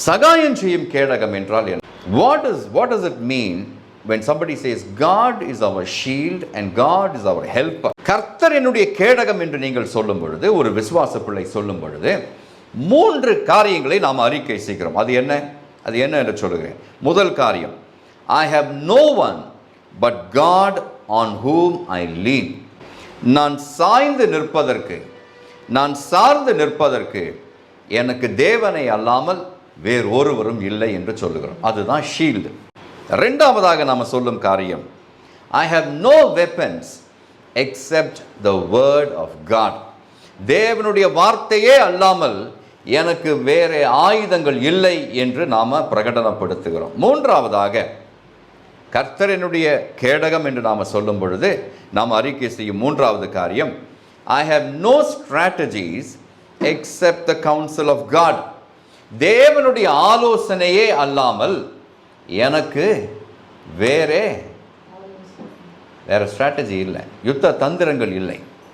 சகாயம் செய்யும் கேடகம் என்றால் என்ன? What does it mean when somebody says God is our shield and God is our helper? கர்த்தர் என்னுடைய கேடகம் என்று நீங்கள் சொல்லும் பொழுது, ஒரு விசுவாச பிள்ளை சொல்லும் பொழுது 3 காரியங்களை நாம் அறிக்கை செய்கிறோம். அது என்ன என்று சொல்லுகிறேன். முதல் காரியம், I have no one but God on whom I lean. நான் சாய்ந்து நிற்பதற்கு, நான் சார்ந்து நிற்பதற்கு எனக்கு தேவனை அல்லாமல் வேறு ஒருவரும் இல்லை என்று சொல்லுகிறோம். அதுதான் ஷீல்டு. ரெண்டாவதாக நாம் சொல்லும் காரியம், I have no weapons except the word of God. தேவனுடைய வார்த்தையே அல்லாமல் எனக்கு வேறு ஆயுதங்கள் இல்லை என்று நாம் பிரகடனப்படுத்துகிறோம். மூன்றாவதாக, கர்த்தரனுடைய கேடகம் என்று நாம் சொல்லும் பொழுது நாம் அறிக்கை செய்யும் மூன்றாவது காரியம், I have no strategies except the counsel of God. தேவனுடைய ஆலோசனையே அல்லாமல் எனக்கு வேற ஸ்ட்ராட்டஜி இல்லை, யுத்த தந்திரங்கள் இல்லை.